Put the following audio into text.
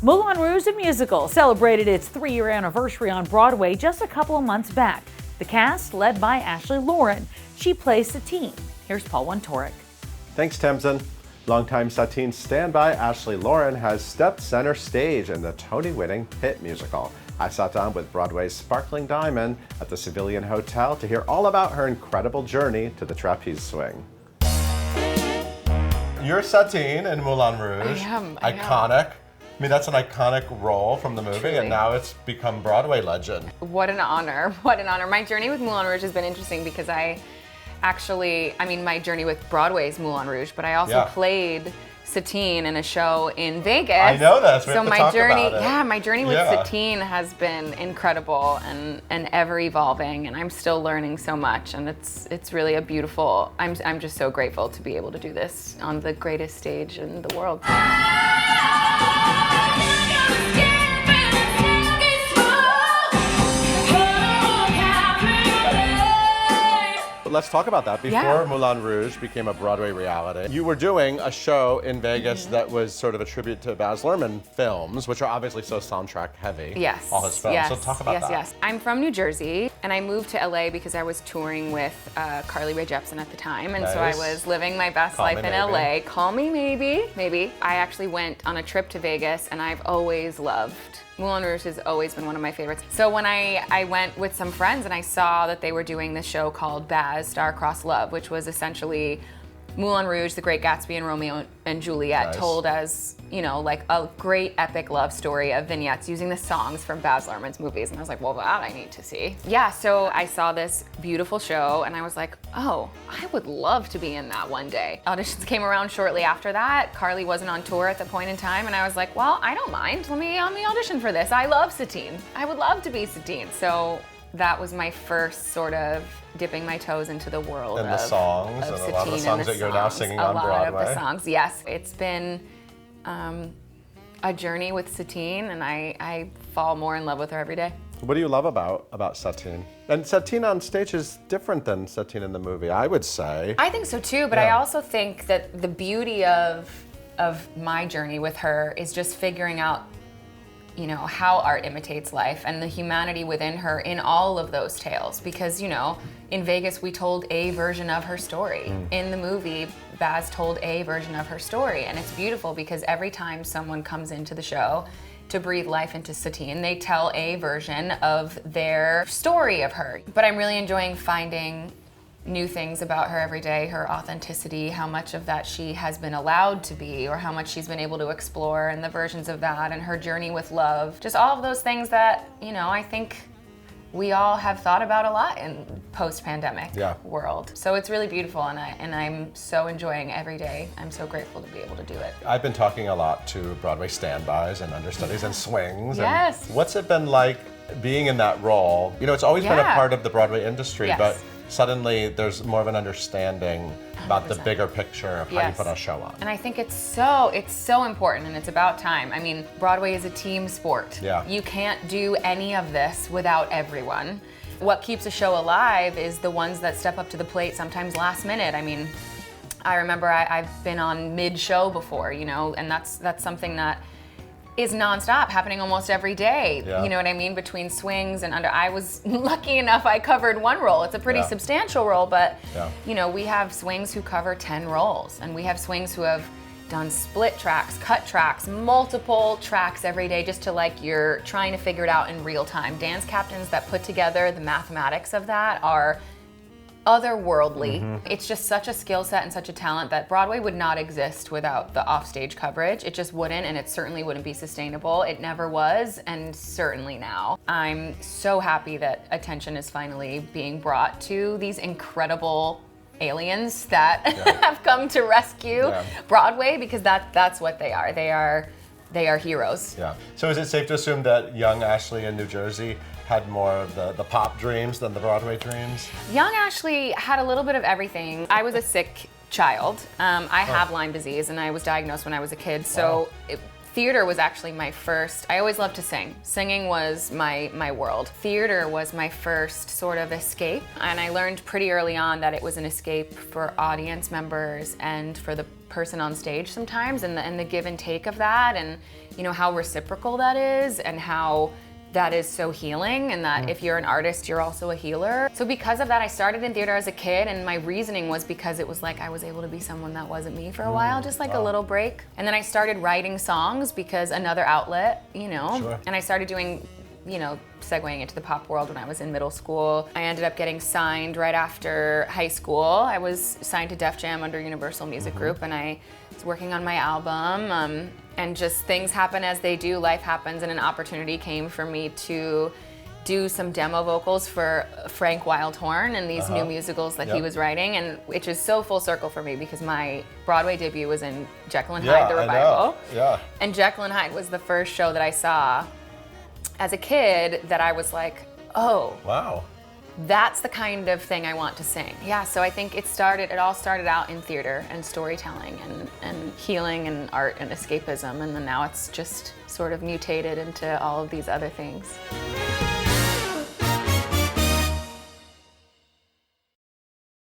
Moulin Rouge, the musical, celebrated its 3-year anniversary on Broadway just a couple of months back. The cast, led by Loren. She plays Satine. Here's Paul Wontorek. Thanks, Tamsin. Longtime Satine standby Loren has stepped center stage in the Tony-winning hit musical. I sat down with Broadway's Sparkling Diamond at the Civilian Hotel to hear all about her incredible journey to the trapeze swing. You're Satine in Moulin Rouge. I am. Iconic. I mean, that's an iconic role from the movie, Truly. and now it's become Broadway legend. What an honor. What an honor. My journey with Moulin Rouge has been interesting because my journey with Broadway's Moulin Rouge, but I also played Satine in a show in Vegas. I know this. We so have to my talk journey, about it. my journey with Satine has been incredible and ever evolving, and I'm still learning so much, and it's really a beautiful. I'm just so grateful to be able to do this on the greatest stage in the world. Let's talk about that. Before Moulin Rouge became a Broadway reality, you were doing a show in Vegas that was sort of a tribute to Baz Luhrmann films, which are obviously so soundtrack heavy. Yes. All his films. Yes, so talk about that. Yes. I'm from New Jersey, and I moved to LA because I was touring with Carly Rae Jepsen at the time, and so I was living my best life in LA. Call me maybe. I actually went on a trip to Vegas, and I've always loved Moulin Rouge. Has always been one of my favorites. So when I went with some friends and I saw that they were doing this show called Baz Star-Crossed Love, which was essentially Moulin Rouge, The Great Gatsby, and Romeo and Juliet told as, like a great epic love story of vignettes using the songs from Baz Luhrmann's movies. And I was like, well, that I need to see. Yeah, so I saw this beautiful show and I was like, oh, I would love to be in that one day. Auditions came around shortly after that. Carly wasn't on tour at the point in time, and I was like, well, I don't mind. Let me audition for this. I love Satine. I would love to be Satine. So that was my first sort of dipping my toes into the world and the songs, and a lot of the songs that you're now singing on Broadway. A lot of the songs, yes. It's been a journey with Satine, and I fall more in love with her every day. What do you love about Satine? And Satine on stage is different than Satine in the movie, I would say. I think so too, but I also think that the beauty of my journey with her is just figuring out how art imitates life and the humanity within her in all of those tales. Because, in Vegas, we told a version of her story. In the movie, Baz told a version of her story. And it's beautiful because every time someone comes into the show to breathe life into Satine, they tell a version of their story of her. But I'm really enjoying finding new things about her every day, her authenticity, how much of that she has been allowed to be, or how much she's been able to explore, and the versions of that, and her journey with love. Just all of those things that, I think we all have thought about a lot in post-pandemic world. So it's really beautiful, and I'm so enjoying every day. I'm so grateful to be able to do it. I've been talking a lot to Broadway standbys and understudies and swings. Yes. And what's it been like being in that role? It's always been a part of the Broadway industry, but suddenly there's more of an understanding about the bigger picture of how you put a show on. And I think it's so important, and it's about time. I mean, Broadway is a team sport. Yeah. You can't do any of this without everyone. What keeps a show alive is the ones that step up to the plate, sometimes last minute. I mean, I remember I've been on mid-show before, and that's something that is nonstop, happening almost every day. Yeah. You know what I mean? Between swings and under. I was lucky enough I covered one role. It's a pretty substantial role, but we have swings who cover 10 roles, and we have swings who have done split tracks, cut tracks, multiple tracks every day, just to you're trying to figure it out in real time. Dance captains that put together the mathematics of that are otherworldly. It's just such a skill set and such a talent that Broadway would not exist without the offstage coverage. It just wouldn't, and it certainly wouldn't be sustainable. It never was, and certainly now. I'm so happy that attention is finally being brought to these incredible aliens that have come to rescue Broadway, because that's what they are. They are heroes. Yeah. So is it safe to assume that young Ashley in New Jersey had more of the pop dreams than the Broadway dreams? Young Ashley had a little bit of everything. I was a sick child. I have Lyme disease, and I was diagnosed when I was a kid. So theater was actually my first. I always loved to sing. Singing was my world. Theater was my first sort of escape, and I learned pretty early on that it was an escape for audience members and for the person on stage sometimes, and the give and take of that, and you know how reciprocal that is, and how that is so healing, and that if you're an artist, you're also a healer. So because of that, I started in theater as a kid, and my reasoning was because it was like I was able to be someone that wasn't me for a while, just like a little break. And then I started writing songs because another outlet, you know, Sure. and I started doing, you know, segueing into the pop world when I was in middle school. I ended up getting signed right after high school. I was signed to Def Jam under Universal Music Group, and I was working on my album. And just things happen as they do, life happens, and an opportunity came for me to do some demo vocals for Frank Wildhorn and these new musicals that he was writing, and which is so full circle for me because my Broadway debut was in Jekyll and Hyde, the revival. Yeah. And Jekyll and Hyde was the first show that I saw as a kid that I was like, oh, Wow. that's the kind of thing I want to sing. Yeah, so I think it all started out in theater and storytelling and healing and art and escapism, and then now it's just sort of mutated into all of these other things.